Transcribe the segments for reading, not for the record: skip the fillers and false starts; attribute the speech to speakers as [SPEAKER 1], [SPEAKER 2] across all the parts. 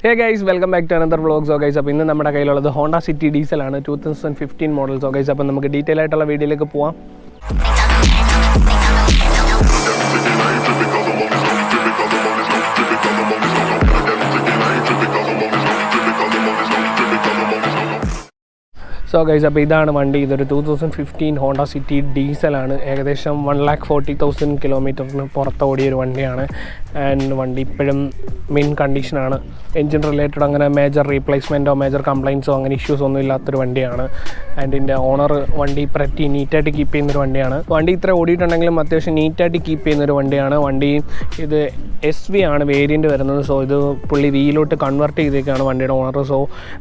[SPEAKER 1] Hey guys, welcome back to another vlog. So guys, അപ്പോൾ ഇന്ന് നമ്മുടെ കയ്യിലുള്ളത് ഹോണ്ട സിറ്റി ഡീസൽ ആണ് 2015 മോഡൽ. സോ ഗൈസ്, അപ്പോൾ നമുക്ക് ഡീറ്റെയിൽ ആയിട്ടുള്ള വീഡിയോയിലേക്ക് പോവാം. സോ ഗൈസ്, അപ്പോൾ ഇതാണ് വണ്ടി. ഇതൊരു 2015 ഹോണ്ട സിറ്റി ഡീസലാണ്. ഏകദേശം 1,40,000 കിലോമീറ്ററിന് പുറത്ത് ഓടിയൊരു വണ്ടിയാണ്. ആൻഡ് വണ്ടി ഇപ്പോഴും മെയിൻ കണ്ടീഷനാണ്. എൻജിൻ റിലേറ്റഡ് അങ്ങനെ മേജർ റീപ്ലേസ്മെൻറ്റോ മേജർ കംപ്ലയിൻസോ അങ്ങനെ ഇഷ്യൂസ് ഒന്നും ഇല്ലാത്തൊരു വണ്ടിയാണ്. ആൻഡ് ഇതിൻ്റെ ഓണർ വണ്ടി പ്രറ്റി നീറ്റായിട്ട് കീപ്പ് ചെയ്യുന്നൊരു വണ്ടിയാണ്. വണ്ടി ഇത്ര ഓടിയിട്ടുണ്ടെങ്കിലും അത്യാവശ്യം നീറ്റായിട്ട് കീപ്പ് ചെയ്യുന്നൊരു വണ്ടിയാണ്. വണ്ടി ഇത് SV ആണ് വേരിയൻറ്റ് വരുന്നത്. സോ ഇത് പുള്ളി വീലോട്ട് കൺവേർട്ട് ചെയ്തേക്കാണ് വണ്ടിയുടെ ഓണർ. സോ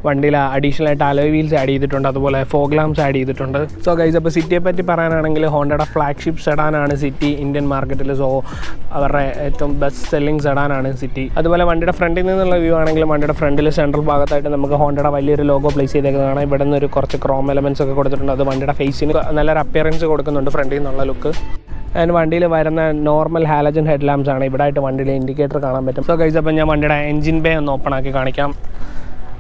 [SPEAKER 1] വണ്ടിയിൽ അഡീഷണൽ ആയിട്ട് അലോയ് വീൽസ് ആഡ് ചെയ്തിട്ടുണ്ട്, അതുപോലെ ഫോഗ് ലാംപ്സ് ആഡ് ചെയ്തിട്ടുണ്ട്. സോ ഗൈസ്, അപ്പോൾ സിറ്റിയെ പറ്റി പറയാനാണെങ്കിൽ ഹോണ്ടയുടെ ഫ്ലാഗ്ഷിപ്പ് സെഡാനാണ് സിറ്റി ഇന്ത്യൻ മാർക്കറ്റിൽ. സോ അവരുടെ ഏറ്റവും ബെസ്റ്റ് സെല്ലിംഗ് സെഡാനാണ് സിറ്റി. അതുപോലെ വണ്ടിയുടെ ഫ്രണ്ടിൽ നിന്നുള്ള വ്യൂ ആണെങ്കിലും വണ്ടിയുടെ ഫ്രണ്ടിൽ സെൻട്രൽ ഭാഗത്തായിട്ട് നമുക്ക് ഹോണ്ടയുടെ വലിയൊരു ലോഗോ പ്ലേസ് ചെയ്തേക്കുന്നതാണ്. ഇവിടെ നിന്ന് ഒരു കുറച്ച് ക്രോം എലമെൻറ്റ്സ് ഒക്കെ കൊടുത്തിട്ടുണ്ട്. അത് വണ്ടിയുടെ ഫേസിന് നല്ലൊരു അപ്പിയറൻസ് കൊടുക്കുന്നുണ്ട് ഫ്രണ്ടിൽ നിന്നുള്ള ലുക്ക്. ആൻഡ് വണ്ടിയിൽ വരുന്ന നോർമൽ ഹാലജൻ ഹെഡ് ലാംപ്സ് ആണ്. ഇവിടെ ആയിട്ട് വണ്ടിയിൽ ഇൻഡിക്കേറ്റർ കാണാൻ പറ്റും. സോ ഗൈസ്, അപ്പോൾ ഞാൻ വണ്ടിയുടെ എഞ്ചിൻ ബേ ഒന്ന് ഓപ്പൺ ആക്കി കാണിക്കാം.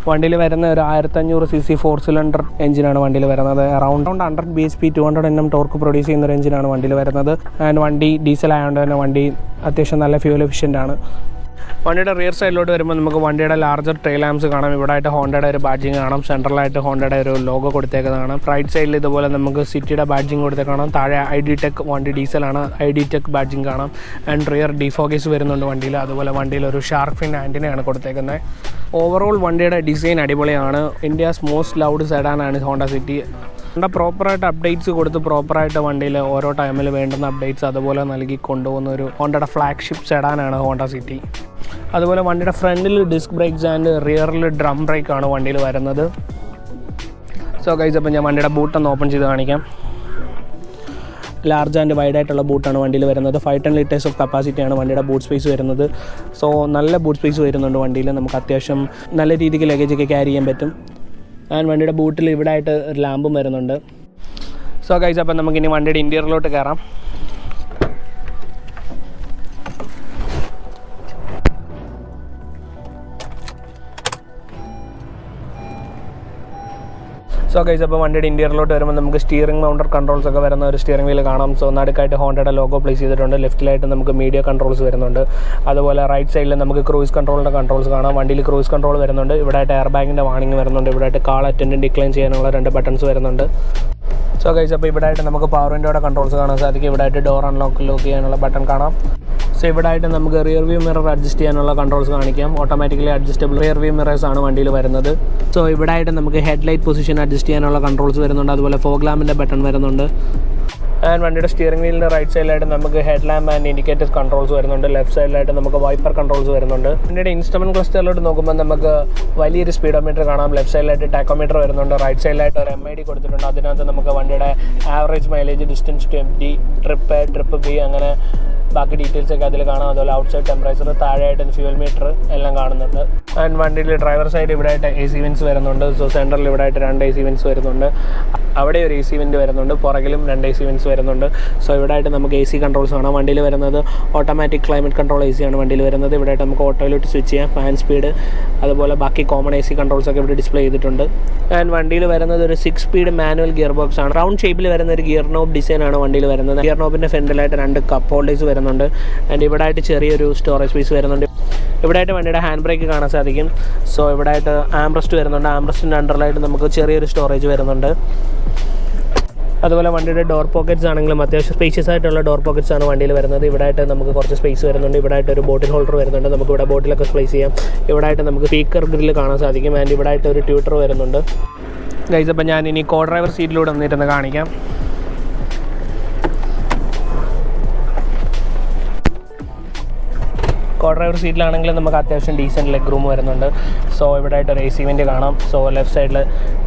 [SPEAKER 1] വണ്ടിയിൽ വരുന്ന ഒരു 1500cc 4 സിലിണ്ടർ എഞ്ചിനാണ് വണ്ടിയിൽ വരുന്നത്. Around 100 bhp 200 Nm torque produce ചെയ്യുന്ന ഒരു എഞ്ചിനാണ് വണ്ടിയിൽ വരുന്നത്. ആൻഡ് വണ്ടി ഡീസൽ ആയതുകൊണ്ട് തന്നെ വണ്ടി അത്യാവശ്യം നല്ല ഫ്യൂൽ എഫിഷ്യൻ്റ് ആണ്. വണ്ടിയുടെ റിയർ സൈഡിലോട്ട് വരുമ്പോൾ നമുക്ക് വണ്ടിയുടെ ലാർജർ ട്രെയിൽ ലാംപ്സ് കാണാം. ഇവിടെ ആയിട്ട് ഹോണ്ടയുടെ ഒരു ബാഡ്ജിങ് കാണാം. സെൻട്രലായിട്ട് ഹോണ്ടയുടെ ഒരു ലോഗോ കൊടുത്തേക്കുന്നത് കാണാം. റൈറ്റ് സൈഡിൽ ഇതുപോലെ നമുക്ക് സിറ്റിയുടെ ബാഡ്ജിങ് കൊടുത്തേക്ക് കാണാം. താഴെ ID Tech വണ്ടി ഡീസലാണ്, ID Tech ബാഡ്ജിങ് കാണാം. ആൻഡ് റിയർ ഡിഫോഗേഴ്സ് വരുന്നുണ്ട് വണ്ടിയിൽ. അതുപോലെ വണ്ടിയിൽ ഒരു ഷാർക്ക് ഫിൻ ആൻറ്റിനയാണ് കൊടുത്തേക്കുന്നത്. ഓവറോൾ വണ്ടിയുടെ ഡിസൈൻ അടിപൊളിയാണ്. ഇന്ത്യസ് മോസ്റ്റ് ലൗഡ് സെഡാനാണ് ഹോണ്ട സിറ്റി. ഹോണ്ട പ്രോപ്പറായിട്ട് അപ്ഡേറ്റ്സ് കൊടുത്ത് പ്രോപ്പറായിട്ട് വണ്ടിയിൽ ഓരോ ടൈമിൽ വേണ്ടുന്ന അപ്ഡേറ്റ്സ് അതുപോലെ നൽകി കൊണ്ടുപോകുന്ന ഒരു ഹോണ്ടയുടെ ഫ്ലാഗ്ഷിപ്പ് സെഡാനാണ് ഹോണ്ട സിറ്റി. അതുപോലെ വണ്ടിയുടെ ഫ്രണ്ടിൽ ഡിസ്ക് ബ്രേക്സ് ആൻഡ് റിയറിൽ ഡ്രം ബ്രേക്കാണ് വണ്ടിയിൽ വരുന്നത്. സോ ഗൈസ്, അപ്പോൾ ഞാൻ വണ്ടിയുടെ ബൂട്ടൊന്ന് ഓപ്പൺ ചെയ്ത് കാണിക്കാം. ലാർജ് ആൻഡ് വൈഡ് ആയിട്ടുള്ള ബൂട്ടാണ് വണ്ടിയിൽ വരുന്നത്. 510 liters ഓഫ് കപ്പാസിറ്റിയാണ് വണ്ടിയുടെ ബൂട്ട് സ്പേസ് വരുന്നത്. സോ നല്ല ബൂട്ട് സ്പേസ് വരുന്നുണ്ട് വണ്ടിയിൽ. നമുക്ക് അത്യാവശ്യം നല്ല രീതിക്ക് ലഗേജൊക്കെ ക്യാരി ചെയ്യാൻ പറ്റും. ആൻഡ് വണ്ടിയുടെ ബൂട്ടിൽ ഇവിടെ ആയിട്ട് ഒരു ലാമ്പും വരുന്നുണ്ട്. സോ ഗൈസ്, അപ്പോൾ നമുക്കിനി വണ്ടിയുടെ ഇൻറ്റീരിയറിലോട്ട് കയറാം. സോ ഗൈസ്, അപ്പോൾ വണ്ടിയുടെ ഇൻറ്റീരിയറിലോട്ട് വരുമ്പോൾ നമുക്ക് സ്റ്റിയറിംഗ് മൗണ്ടർ കൺട്രോൾസ് ഒക്കെ വരുന്ന ഒരു സ്റ്റിയറിംഗ് വീൽ കാണാം. സോ നടുക്കായിട്ട് ഹോണ്ടയുടെ ലോഗോ പ്ലേസ് ചെയ്തിട്ടുണ്ട്. ലെഫ്റ്റിലായിട്ട് നമുക്ക് മീഡിയ കൺട്രോൾസ് വരുന്നുണ്ട്. അതുപോലെ റൈറ്റ് സൈഡിൽ നമുക്ക് ക്രൂയിസ് കൺട്രോളിൻ്റെ കൺട്രോൾസ് കാണാം. വണ്ടിയിൽ ക്രൂയിസ് കൺട്രോൾ വരുന്നുണ്ട്. ഇവിടെ ആയിട്ട് എയർ ബാഗിൻ്റെ വാണിംഗ് വരുന്നുണ്ട്. ഇവിടെ ആയിട്ട് കാൾ അറ്റൻഡൻറ്റ് ഡിക്ലൈൻ ചെയ്യാനുള്ള 2 ബട്ടൺസ് വരുന്നുണ്ട്. സോ ഗൈസ്, അപ്പോൾ ഇവിടെ ആയിട്ട് നമുക്ക് പവർ വിൻഡോയുടെ കൺട്രോൾസ് കാണാൻ സാധിക്കും. ഇവിടെ ആയിട്ട് ഡോർ ലോക്ക് ചെയ്യാനുള്ള ബട്ടൺ കാണാം. സോ ഇവിടെ ആയിട്ട് നമുക്ക് റിയർ വ്യൂ മിറർ അഡ്ജസ്റ്റ് ചെയ്യാനുള്ള കൺട്രോൾസ് കാണിക്കാം. Automatically adjustable rear view mirrors ആണ് വണ്ടിയിൽ വരുന്നത്. സോ ഇവിടെ ആയിട്ട് നമുക്ക് ഹെഡ്ലൈറ്റ് പൊസിഷൻ അഡ്ജസ്റ്റ് ചെയ്യാനുള്ള കൺട്രോൾസ് വരുന്നുണ്ട്. അതുപോലെ ഫോഗ് ലാമ്പിൻ്റെ ബട്ടൺ വരുന്നുണ്ട്. ആൻഡ് വണ്ടിയുടെ സ്റ്റിയറിംഗ് വീലിൻ്റെ റൈറ്റ് സൈഡിലായിട്ട് നമുക്ക് head lamp and indicator controls വരുന്നുണ്ട്. ലെഫ്റ്റ് സൈഡിലായിട്ട് നമുക്ക് വൈപ്പർ കൺട്രോൾസ് വരുന്നുണ്ട്. വണ്ടിയുടെ ഇൻസ്ട്രുമെൻറ്റ് ക്ലസ്റ്ററിലോട്ട് നോക്കുമ്പോൾ നമുക്ക് വലിയൊരു സ്പീഡോമീറ്റർ കാണാം. ലെഫ്റ്റ് സൈഡിലായിട്ട് ടാക്കോമീറ്റർ വരുന്നുണ്ട്. റൈറ്റ് സൈഡിലായിട്ട് ഒരു MID കൊടുത്തിട്ടുണ്ട്. അതിനകത്ത് നമുക്ക് വണ്ടിയുടെ average mileage, distance to MD, trip B അങ്ങനെ ബാക്കി ഡീറ്റെയിൽസ് ഒക്കെ അതിൽ കാണാം. അതുപോലെ ഔട്ട് സൈഡ് ടെമ്പറേച്ചർ, താഴെയായിട്ട് ഫ്യൂൽ മീറ്റർ എല്ലാം കാണുന്നുണ്ട്. ആൻഡ് വണ്ടിയിൽ ഡ്രൈവർ സൈഡ് ഇവിടെ ആയിട്ട് AC വെൻറ്റ്സ് വരുന്നുണ്ട്. സോ സെൻറ്ററിൽ ഇവിടെ ആയിട്ട് 2 AC വെൻറ്റ്സ് വരുന്നുണ്ട്. അവിടെ ഒരു AC വെൻറ്റ് വരുന്നുണ്ട്. പുറകിലും 2 AC വെൻറ്റ്സ് വരുന്നുണ്ട്. സോ ഇവിടെ ആയിട്ട് നമുക്ക് AC കൺട്രോൾസ് കാണാം. വണ്ടിയിൽ വരുന്നത് ഓട്ടോമാറ്റിക് ക്ലൈമറ്റ് കൺട്രോൾ AC ആണ് വണ്ടിയിൽ വരുന്നത്. ഇവിടെ ആയിട്ട് നമുക്ക് ഓട്ടോയിലോട്ട് സ്വിച്ച് ചെയ്യാം. ഫാൻ സ്പീഡ് അതുപോലെ ബാക്കി കോമൺ AC കൺട്രോൾസ് ഒക്കെ ഇവിടെ ഡിസ്പ്ലേ ചെയ്തിട്ടുണ്ട്. ആൻഡ് വണ്ടിയിൽ വരുന്നത് ഒരു 6 സ്പീഡ് മാനുവൽ ഗിയർ ബോക്സ് ആണ്. റൗണ്ട് ഷേപ്പിൽ വരുന്ന ഒരു ഗിയർ നോബ് ഡിസൈൻ ആണ് വണ്ടിയിൽ വരുന്നത്. ഗിയർ നോബിൻ്റെ ഫ്രണ്ടിലായിട്ട് 2 കപ്പ് ഹോൾഡേഴ്സ് വരുന്നുണ്ട്. ആൻഡ് ഇവിടെ ആയിട്ട് ചെറിയൊരു സ്റ്റോറേജ് സ്പേസ് വരുന്നുണ്ട്. ഇവിടെ ആയിട്ട് വണ്ടിയുടെ ഹാൻഡ് ബ്രേക്ക് കാണാൻ സാധിക്കും. സോ ഇവിടെ ആയിട്ട് ആംബ്രസ്റ്റ് വരുന്നുണ്ട്. ആംബ്രസ്റ്റിൻ്റെ അണ്ടറിലായിട്ട് നമുക്ക് ചെറിയൊരു സ്റ്റോറേജ് വരുന്നുണ്ട്. അതുപോലെ വണ്ടിയുടെ ഡോർ പോക്കറ്റ്സ് ആണെങ്കിലും അത്യാവശ്യം സ്പേഷ്യസ് ആയിട്ടുള്ള ഡോർ പോക്കറ്റ്സ് ആണ് വണ്ടിയിൽ വരുന്നത്. ഇവിടെ ആയിട്ട് നമുക്ക് കുറച്ച് സ്പേസ് വരുന്നുണ്ട്. ഇവിടെ ആയിട്ട് ഒരു ബോട്ടിൽ ഹോൾഡർ വരുന്നുണ്ട്. നമുക്ക് ഇവിടെ ബോട്ടിലൊക്കെ പ്ലേസ് ചെയ്യാം. ഇവിടെ ആയിട്ട് നമുക്ക് സ്പീക്കർ ഗ്രില്ല് കാണാൻ സാധിക്കും. ആൻഡ് ഇവിടെ ആയിട്ട് ഒരു ട്യൂട്ടർ വരുന്നുണ്ട്. ഗൈസ്, അപ്പോൾ ഞാൻ ഇനി കോ ഡ്രൈവർ സീറ്റിലൂടെ വന്നിരുന്ന് കാണിക്കാം. കോ ഡ്രൈവർ സീറ്റിലാണെങ്കിൽ നമുക്ക് അത്യാവശ്യം ഡീസൻറ്റ് ലെഗ് റൂം വരുന്നുണ്ട്. സോ ഇവിടെ ആയിട്ട് ഒരു AC വെൻറ്റ് കാണാം. സോ ലെഫ്റ്റ് സൈഡിൽ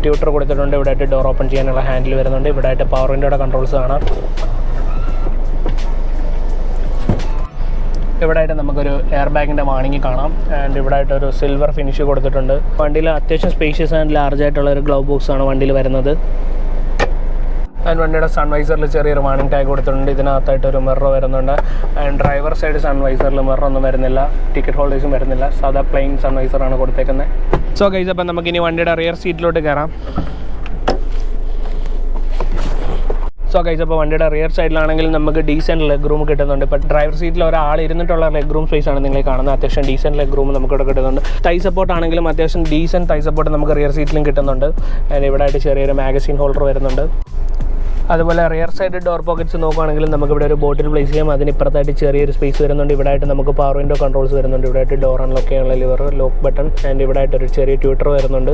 [SPEAKER 1] ട്യൂട്ടർ കൊടുത്തിട്ടുണ്ട്. ഇവിടെ ആയിട്ട് ഡോർ ഓപ്പൺ ചെയ്യാനുള്ള ഹാൻഡിൽ വരുന്നുണ്ട്. ഇവിടെ ആയിട്ട് പവർ വിൻഡോയുടെ കൺട്രോൾസ് കാണാം. ഇവിടെ ആയിട്ട് നമുക്കൊരു എയർ ബാഗിൻ്റെ വാണിംഗ് കാണാം. ആൻഡ് ഇവിടെ ആയിട്ട് ഒരു സിൽവർ ഫിനിഷ് കൊടുത്തിട്ടുണ്ട്. വണ്ടിയിൽ അത്യാവശ്യം സ്പേഷ്യസ് ആൻഡ് ലാർജ് ആയിട്ടുള്ള ഒരു ഗ്ലൗ ബോക്സ് ആണ് വണ്ടിയിൽ വരുന്നത്. ആൻഡ് വണ്ടിയുടെ സൺവൈസറിൽ ചെറിയൊരു വാണിംഗ് ടാഗ് കൊടുത്തിട്ടുണ്ട്. ഇതിനകത്തായിട്ടൊരു മിറർ വരുന്നുണ്ട്. ആൻഡ് ഡ്രൈവർ സൈഡ് സൺവൈസറിൽ മിററൊന്നും വരുന്നില്ല, ടിക്കറ്റ് ഹോൾഡേഴ്സും വരുന്നില്ല, സാധാ പ്ലെയിൻ സൺവൈസറാണ് കൊടുത്തേക്കുന്നത്. സോ ഗൈസ്, അപ്പം നമുക്കിനി വണ്ടിയുടെ റിയർ സീറ്റിലോട്ട് കയറാം. സോ ഗൈസ്, അപ്പോൾ വണ്ടിയുടെ റിയർ സൈഡിലാണെങ്കിൽ നമുക്ക് ഡീസൻറ്റ് ലെഗ് റൂം കിട്ടുന്നുണ്ട്. ഇപ്പോൾ ഡ്രൈവർ സീറ്റിൽ ഒരാൾ ഇരുന്നിട്ടുള്ള ലെഗ് റൂം സ്പേസ് ആണ് നിങ്ങൾ കാണുന്നത്. അത്യാവശ്യം ഡീസൻറ്റ് ലെഗ് റൂം നമുക്കിവിടെ കിട്ടുന്നുണ്ട്. തൈ സപ്പോർട്ട് ആണെങ്കിലും അത്യാവശ്യം ഡീസൻറ്റ് തൈ സപ്പോർട്ട് നമുക്ക് റിയർ സീറ്റിലും കിട്ടുന്നുണ്ട്. ഇവിടെ ആയിട്ട് ചെറിയൊരു മാഗസിൻ ഹോൾഡർ വരുന്നുണ്ട്. അതുപോലെ റിയർ സൈഡ് ഡോർ പോക്കറ്റ്സ് നോക്കുകയാണെങ്കിൽ നമുക്കിവിടെ ഒരു ബോട്ടിൽ പ്ലേസ് ചെയ്യാം. അതിനിപ്പുറത്തായിട്ട് ചെറിയൊരു സ്പേസ് വരുന്നുണ്ട്. ഇവിടെ ആയിട്ട് നമുക്ക് പവർ വിൻഡോ കൺട്രോൾസ് വരുന്നുണ്ട്. ഇവിടെ ആയിട്ട് ഡോർ അൺലോക്ക് ചെയ്യാനുള്ള ലിവർ, ലോക്ക് ബട്ടൺ, ആൻഡ് ഇവിടെ ആയിട്ടൊരു ചെറിയ ട്യൂട്ടർ വരുന്നുണ്ട്.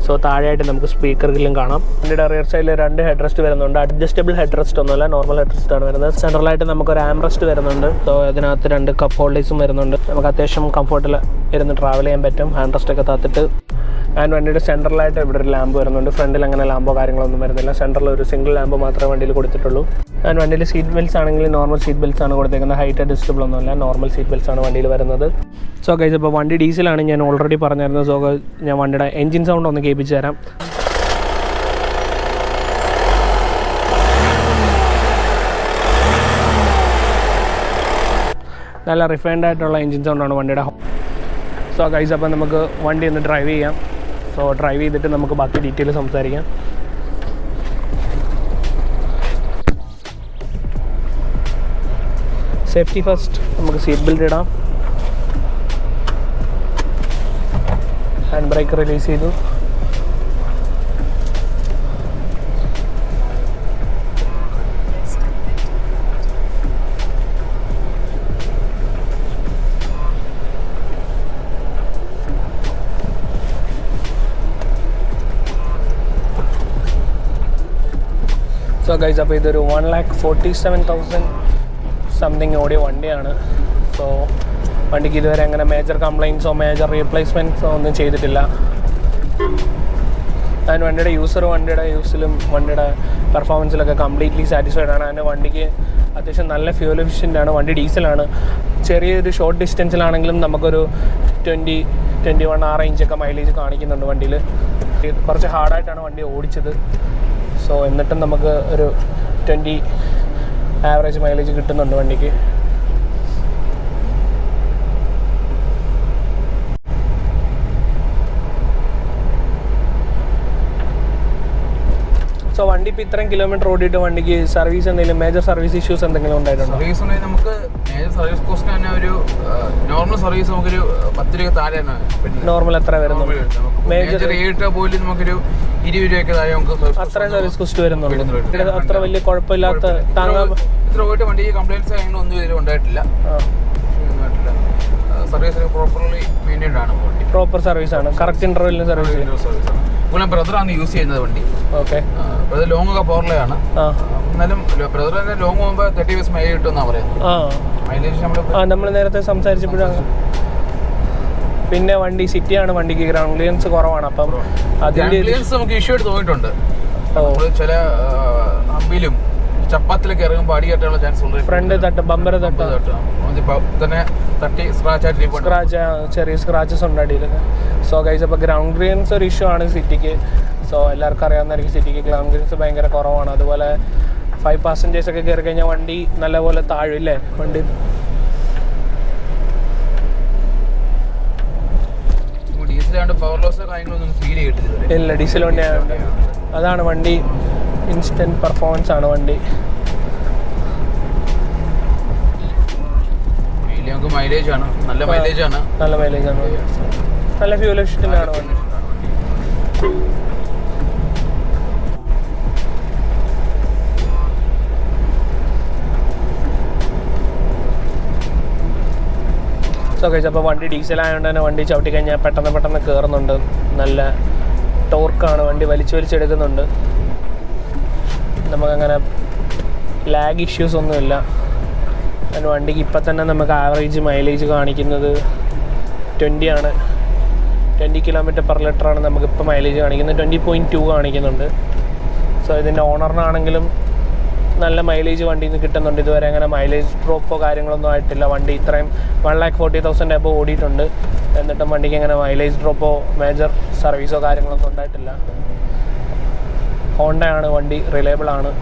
[SPEAKER 1] സോ താഴെയായിട്ട് നമുക്ക് സ്പീക്കറിലും കാണാം. വണ്ടിയുടെ റിയർ സൈഡിൽ 2 ഹെഡ് റെസ്റ്റ് വരുന്നുണ്ട്. അഡ്ജസ്റ്റബിൾ ഹെഡ് റെസ്റ്റ് ഒന്നുമല്ല, നോർമൽ ഹെഡ് റെസ്റ്റ് ആണ് വരുന്നത്. സെൻട്രലായിട്ട് നമുക്കൊരു ആം റെസ്റ്റ് വരുന്നുണ്ട്. സോ ഇതിനകത്ത് 2 കപ്പ് ഹോൾഡേഴ്സും വരുന്നുണ്ട്. നമുക്ക് അത്യാവശ്യം കംഫർട്ടിൽ ഇരുന്ന് ട്രാവൽ ചെയ്യാൻ പറ്റും, ഹാൻഡ് റെസ്റ്റ് ഒക്കെ താത്തിട്ട്. ആൻഡ് വണ്ടിയുടെ സെൻട്രലായിട്ട് ഇവിടെ ഒരു ലാമ്പ് വരുന്നുണ്ട്. ഫ്രണ്ടിൽ അങ്ങനെ ലാമ്പോ കാര്യങ്ങളൊന്നും വരുന്നില്ല. സെൻട്രൽ ഒരു സിംഗിൾ ലാമ്പ് മാത്രമേ വണ്ടിയിൽ കൊടുത്തിട്ടുള്ളൂ. ആൻഡ് വണ്ടിയിൽ സീറ്റ് ബെൽറ്റ്സ് ആണെങ്കിൽ നോർമൽ സീറ്റ് ബെൽറ്റ്സ് ആണ് കൊടുത്തേക്കുന്നത്. ഹൈറ്റ് അഡ്ജസ്റ്റബിൾ ഒന്നുമല്ല, നോർമൽ സീറ്റ് ബെൽറ്റ്സ് ആണ് വണ്ടിയിൽ വരുന്നത്. സോ ഗൈസ്, ഇപ്പോൾ വണ്ടി ഡീസലാണ്, ഞാൻ ഓൾറെഡി പറഞ്ഞിരുന്നത്. സോ ഞാൻ വണ്ടിയുടെ എൻജിൻ സൗണ്ട് ഒന്ന് കേൾപ്പിച്ച് തരാം. നല്ല റിഫൈൻഡ് ആയിട്ടുള്ള എൻജിൻ സൗണ്ടാണ് വണ്ടിയുടെ. സോ ഗൈസ്, അപ്പോൾ നമുക്ക് വണ്ടി ഒന്ന് ഡ്രൈവ് ചെയ്യാം. സോ ഡ്രൈവ് ചെയ്തിട്ട് നമുക്ക് ബാക്കി ഡീറ്റെയിൽ സംസാരിക്കാം. സേഫ്റ്റി ഫസ്റ്റ്, നമുക്ക് സീറ്റ് ബെൽറ്റ് ഇടാം. ഹാൻഡ് ബ്രേക്ക് റിലീസ് ചെയ്തു. സോ ഗൈസ്, അപ്പോൾ ഇതൊരു 1,47,000 സംതിങ് ഓടിയ വണ്ടിയാണ്. സോ വണ്ടിക്ക് ഇതുവരെ അങ്ങനെ മേജർ കംപ്ലയിൻസോ മേജർ റീപ്ലേസ്മെൻറ്റ്സോ ഒന്നും ചെയ്തിട്ടില്ല. ആൻഡ് വണ്ടിയുടെ വണ്ടിയുടെ യൂസിലും വണ്ടിയുടെ പെർഫോമൻസിലൊക്കെ കംപ്ലീറ്റ്ലി സാറ്റിസ്ഫൈഡ് ആണ്. അതിന് വണ്ടിക്ക് അത്യാവശ്യം നല്ല ഫ്യൂൽ എഫിഷ്യൻ്റ് ആണ്. വണ്ടി ഡീസലാണ്. ചെറിയൊരു ഷോർട്ട് ഡിസ്റ്റൻസിലാണെങ്കിലും നമുക്കൊരു 20-21 ആ റേഞ്ചൊക്കെ മൈലേജ് കാണിക്കുന്നുണ്ട് വണ്ടിയിൽ. കുറച്ച് ഹാർഡായിട്ടാണ് വണ്ടി ഓടിച്ചത്. സോ എന്നിട്ടും നമുക്ക് ഒരു 20 ആവറേജ് മൈലേജ് കിട്ടുന്നുണ്ട് വണ്ടിക്ക്. സോ വണ്ടി ഇപ്പോൾ ഇത്രയും കിലോമീറ്റർ ഓടിയിട്ട് വണ്ടിക്ക് സർവീസ് എന്തെങ്കിലും മേജർ സർവീസ് ഇഷ്യൂസ് എന്തെങ്കിലും ഉണ്ടായിട്ടുണ്ടോ?
[SPEAKER 2] സർവീസ് ഉണ്ടെങ്കിൽ നമുക്ക് മേജർ സർവീസ് കോസ്റ്റ് തന്നെ ഒരു നോർമൽ സർവീസ് നമുക്കൊരു 10 രൂപ താഴെ
[SPEAKER 1] നോർമൽ എത്ര വരുന്നു?
[SPEAKER 2] മേജർ 7 പോലും നമുക്കൊരു 20 രൂപയൊക്കെ താഴെ നമുക്ക്
[SPEAKER 1] അത്രയും സർവീസ് കോസ്റ്റ് വരുന്നുണ്ട്. അത്ര വലിയ കുഴപ്പമില്ലാത്ത
[SPEAKER 2] ഇത്ര പോയിട്ട് വണ്ടിക്ക് കംപ്ലൈൻറ്റ്സ് കാര്യങ്ങളൊന്നും ഒന്നും ഇതിൽ ഉണ്ടായിട്ടില്ല. സർവീസ് പ്രോപ്പർലി മെയിൻറ്റൈൻഡ് ആണ്.
[SPEAKER 1] പ്രോപ്പർ സർവീസ് ആണ്, കറക്റ്റ് ഇന്റർവെല്ലിന് സർവീസ് ആണ്.
[SPEAKER 2] ബ്രദറാണ് യൂസ് ചെയ്യുന്നത് വണ്ടി.
[SPEAKER 1] ഓക്കെ,
[SPEAKER 2] ബ്രദർ ലോങ് ഒക്കെ പോർലയാണ്. എന്നാലും ബ്രദർ തന്നെ ലോങ് പോകുമ്പോൾ 30 years മൈലേജ് കിട്ടുമെന്നാണ് പറയുന്നത്. മൈലേജ് നമ്മൾ
[SPEAKER 1] നേരത്തെ സംസാരിച്ചപ്പോഴാണ്. പിന്നെ വണ്ടി സിറ്റിയാണ്, വണ്ടിക്ക് ഗ്രൗണ്ട് ക്ലിയറൻസ് കുറവാണ്. അപ്പം അതിൻ്റെ
[SPEAKER 2] നമുക്ക് ഇഷ്യൂ ആയിട്ട് തോന്നിയിട്ടുണ്ട്. ചില ഹമ്പിലും ചപ്പാത്തിലൊക്കെ ഇറങ്ങുമ്പോൾ അടി കെട്ടാനുള്ള ചാൻസ് ഉണ്ട്.
[SPEAKER 1] ഫ്രണ്ട് തട്ട്, ബമ്പർ തട്ട്
[SPEAKER 2] തന്നെ തട്ടി സ്ക്രാച്ച്,
[SPEAKER 1] ചെറിയ സ്ക്രാച്ചസ് ഉണ്ട് അടിയിലൊക്കെ. സോ ഗൈസ്, അപ്പോൾ ഗ്രൗണ്ട് ക്ലിയറൻസ് ഒരു ഇഷ്യൂ ആണ് സിറ്റിക്ക്. സോ എല്ലാവർക്കും അറിയാവുന്നതായിരിക്കും സിറ്റിക്ക് ഗ്രൗണ്ട് ക്ലിയറൻസ് ഭയങ്കര കുറവാണ്. അതുപോലെ 5 passengers ഒക്കെ കയറി കഴിഞ്ഞാൽ വണ്ടി നല്ലപോലെ താഴില്ലേ വണ്ടി.
[SPEAKER 2] പവർ ലോസ് കാര്യങ്ങളൊന്നും ഫീൽ ചെയ്തിട്ടില്ല.
[SPEAKER 1] ഇല്ല, ഡീസൽ വണ്ടിയാണ്. അതാണ് വണ്ടി, ഇൻസ്റ്റന്റ് പെർഫോമൻസ് ആണ് വണ്ടി.
[SPEAKER 2] നമുക്ക് മൈലേജ് ആണ്, നല്ല മൈലേജ് ആണ്.
[SPEAKER 1] നല്ല ഫ്യൂൽ എഫിഷ്യൻ്റ് ആണ് വണ്ടി. സോ ഗൈസ്, അപ്പോൾ വണ്ടി ഡീസലായതുകൊണ്ട് തന്നെ വണ്ടി ചവിട്ടി കഴിഞ്ഞാൽ പെട്ടെന്ന് കയറുന്നുണ്ട്. നല്ല ടോർക്കാണ്, വണ്ടി വലിച്ചെടുക്കുന്നുണ്ട്. നമുക്കങ്ങനെ ലാഗ് ഇഷ്യൂസ് ഒന്നുമില്ല. അതിന് വണ്ടിക്ക് ഇപ്പം തന്നെ നമുക്ക് ആവറേജ് മൈലേജ് കാണിക്കുന്നത് 20 ആണ്. 20 km/L ആണ് നമുക്കിപ്പോൾ മൈലേജ് കാണിക്കുന്നത്. 20.2 കാണിക്കുന്നുണ്ട്. സോ ഇതിൻ്റെ ഓണറിനാണെങ്കിലും നല്ല മൈലേജ് വണ്ടിയിൽ നിന്ന് കിട്ടുന്നുണ്ട്. ഇതുവരെ അങ്ങനെ മൈലേജ് ഡ്രോപ്പോ കാര്യങ്ങളൊന്നും ആയിട്ടില്ല. വണ്ടി ഇത്രയും 1,40,000 എബോ ഓടിയിട്ടുണ്ട്. എന്നിട്ടും വണ്ടിക്ക് അങ്ങനെ മൈലേജ് ഡ്രോപ്പോ മേജർ സർവീസോ കാര്യങ്ങളൊന്നും ഉണ്ടായിട്ടില്ല. ഹോണ്ടയാണ് വണ്ടി, റിലയബിൾ ആണ്.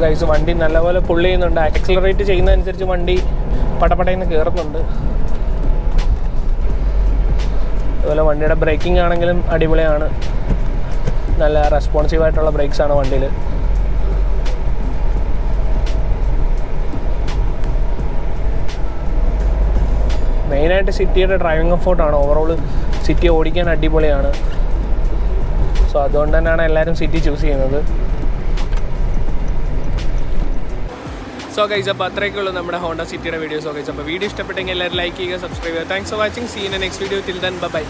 [SPEAKER 1] ഗൈസ് വണ്ടി നല്ലപോലെ പുള്ള് ചെയ്യുന്നുണ്ട്. ആക്സിലറേറ്റ് ചെയ്യുന്നതനുസരിച്ച് വണ്ടി പടപടയെന്ന് കയറുന്നുണ്ട്. അതുപോലെ വണ്ടിയുടെ ബ്രേക്കിംഗ് ആണെങ്കിലും അടിപൊളിയാണ്. നല്ല റെസ്പോൺസീവായിട്ടുള്ള ബ്രേക്സാണ് വണ്ടിയിൽ. മെയിനായിട്ട് സിറ്റിയുടെ ഡ്രൈവിംഗ് കംഫോർട്ടാണ്. ഓവറോൾ സിറ്റി ഓടിക്കാൻ അടിപൊളിയാണ്. സോ അതുകൊണ്ട് തന്നെയാണ് എല്ലാവരും സിറ്റി ചൂസ് ചെയ്യുന്നത്. സോ ഗൈസ്, അപ്പോൾ അത്രയൊക്കെ ഉള്ളൂ നമ്മുടെ ഹോണ്ട സിറ്റിയുടെ വീഡിയോസ്. ഗൈസ്, അപ്പോൾ വീഡിയോ ഇഷ്ടപ്പെട്ടെങ്കിൽ എല്ലാവരും ലൈക്ക് ചെയ്യുക, സബ്സ്ക്രൈബ് ചെയ്യുക. Thanks for watching. See in the next video. Till then by.